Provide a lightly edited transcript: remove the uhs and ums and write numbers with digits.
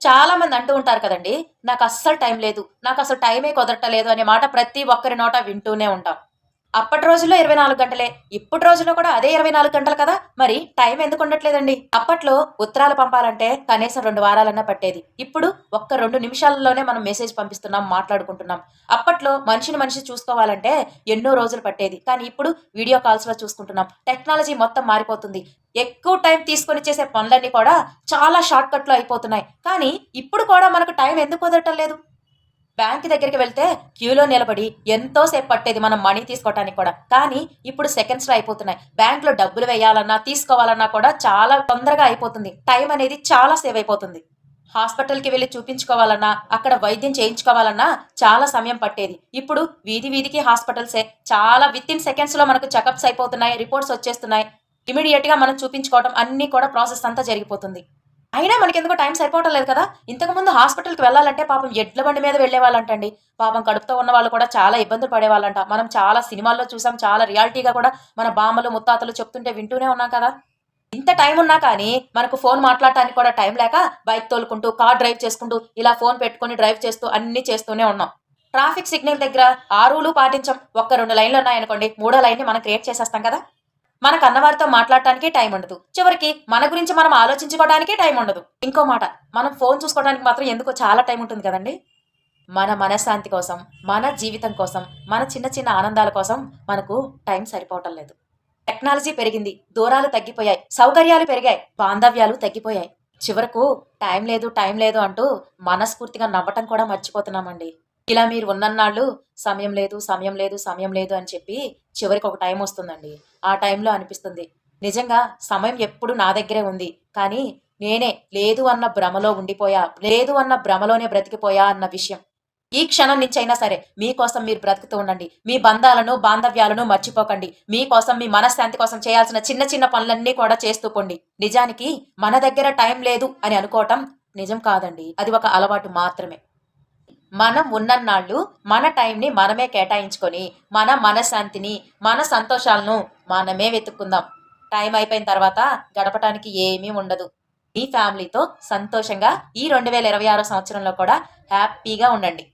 చాలా మంది అంటూ ఉంటారు కదండీ! నాకస్సలు టైం లేదు. నాకసలు టైమే కుదరట్లేదు అనే మాట ప్రతి ఒక్కరి నోట వింటూనే ఉంటాం. అప్పటి రోజుల్లో 24 గంటలే. ఇప్పటి రోజుల్లో కూడా అదే 24 గంటలు కదా! మరి టైం ఎందుకు ఉండట్లేదండి? అప్పట్లో ఉత్తరాలు పంపాలంటే కనీసం 2 వారాలన్నా పట్టేది. ఇప్పుడు ఒక్క 2 నిమిషాల్లోనే మనం మెసేజ్ పంపిస్తున్నాం, మాట్లాడుకుంటున్నాం. అప్పట్లో మనిషిని మనిషి చూసుకోవాలంటే ఎన్నో రోజులు పట్టేది. కానీ ఇప్పుడు వీడియో కాల్స్‌లో చూసుకుంటున్నాం. టెక్నాలజీ మొత్తం మారిపోతుంది. ఎక్కువ టైం తీసుకొని చేసే పనులన్నీ కూడా చాలా షార్ట్‌కట్‌లో అయిపోతున్నాయి. కానీ ఇప్పుడు కూడా మనకు టైం ఎందుకు కుదరటం లేదు? బ్యాంక్ దగ్గరికి వెళ్తే క్యూలో నిలబడి ఎంతో సేపు పట్టేది మనం మనీ తీసుకోవటానికి కూడా. కానీ ఇప్పుడు సెకండ్స్‌లో అయిపోతున్నాయి. బ్యాంక్‌లో డబ్బులు వేయాలన్నా, తీసుకోవాలన్నా కూడా చాలా తొందరగా అయిపోతుంది. టైం అనేది చాలా సేవ్ అయిపోతుంది. హాస్పిటల్‌కి వెళ్లి చూపించుకోవాలన్నా, అక్కడ వైద్యం చేయించుకోవాలన్నా చాలా సమయం పట్టేది. ఇప్పుడు వీధి వీధికి హాస్పిటల్సే. చాలా వితిన్ సెకండ్స్‌లో మనకు చెకప్స్ అయిపోతున్నాయి. రిపోర్ట్స్ వచ్చేస్తున్నాయి. ఇమ్మీడియేట్‌గా మనం చూపించుకోవటం అన్నీ కూడా ప్రాసెస్ అంతా జరిగిపోతుంది. అయినా మనకెందుకో టైం సరిపోవటం లేదు కదా! ఇంతకుముందు హాస్పిటల్‌కి వెళ్ళాలంటే పాపం ఎడ్ల బండి మీద వెళ్ళేవాళ్ళంటండి. పాపం కడుపుతో ఉన్నవాళ్ళు కూడా చాలా ఇబ్బందులు పడేవాళ్ళంట. మనం చాలా సినిమాల్లో చూసాం. చాలా రియాలిటీగా కూడా మన బామ్మలు, ముత్తాతలు చెప్తుంటే వింటూనే ఉన్నాం కదా! ఇంత టైం ఉన్నా కానీ మనకు ఫోన్ మాట్లాడటానికి కూడా టైం లేక బైక్ తోలుకుంటూ, కార్ డ్రైవ్ చేసుకుంటూ, ఇలా ఫోన్ పెట్టుకొని డ్రైవ్ చేస్తూ అన్నీ చేస్తూనే ఉన్నాం. ట్రాఫిక్ సిగ్నల్ దగ్గర ఆ రూలు పాటించం. ఒక్క 2 లైన్‌లున్నాయనుకోండి, మూడో లైన్‌ని మనం క్రియేట్ చేసేస్తాం కదా! మన కన్నవారితో మాట్లాడటానికి టైం ఉండదు. చివరికి మన గురించి మనం ఆలోచించుకోవడానికే టైం ఉండదు. ఇంకో మాట, మనం ఫోన్ చూసుకోవడానికి మాత్రం ఎందుకో చాలా టైం ఉంటుంది కదండీ! మన మనశ్శాంతి కోసం, మన జీవితం కోసం, మన చిన్న చిన్న ఆనందాల కోసం మనకు టైం సరిపోవటం లేదు. టెక్నాలజీ పెరిగింది. దూరాలు తగ్గిపోయాయి. సౌకర్యాలు పెరిగాయి. బాంధవ్యాలు తగ్గిపోయాయి. చివరకు టైం లేదు అంటూ మనస్ఫూర్తిగా నవ్వటం కూడా మర్చిపోతున్నామండి. ఇలా మీరు ఉన్నన్నాళ్ళు సమయం లేదు, సమయం లేదు, సమయం లేదు అని చెప్పి చివరికి ఒక టైమొస్తుందండి. ఆ టైంలో అనిపిస్తుంది. నిజంగా సమయం ఎప్పుడు నా దగ్గరే ఉంది. కానీ నేనే లేదు అన్న భ్రమలో ఉండిపోయా. లేదు అన్న భ్రమలోనే బ్రతికిపోయా అన్న విషయం. ఈ క్షణం నుంచైనా సరే మీకోసం మీరు బ్రతుకుతూ ఉండండి. మీ బంధాలను, బాంధవ్యాలను మర్చిపోకండి. మీకోసం, మీ మనశ్శాంతి కోసం చేయాల్సిన చిన్న చిన్న పనులన్నీ కూడా చేస్తూ పొండి. నిజానికి మన దగ్గర టైం లేదు అని అనుకోవటం నిజం కాదండి. అది ఒక అలవాటు మాత్రమే. మనం ఉన్నన్నాళ్ళు మన టైంని మనమే కేటాయించుకొని, మన మనశ్శాంతిని, మన సంతోషాలను మనమే వెతుక్కుందాం. టైం అయిపోయిన తర్వాత గడపటానికి ఏమీ ఉండదు. మీ ఫ్యామిలీతో సంతోషంగా ఈ 2026 సంవత్సరంలో కూడా హ్యాపీగా ఉండండి.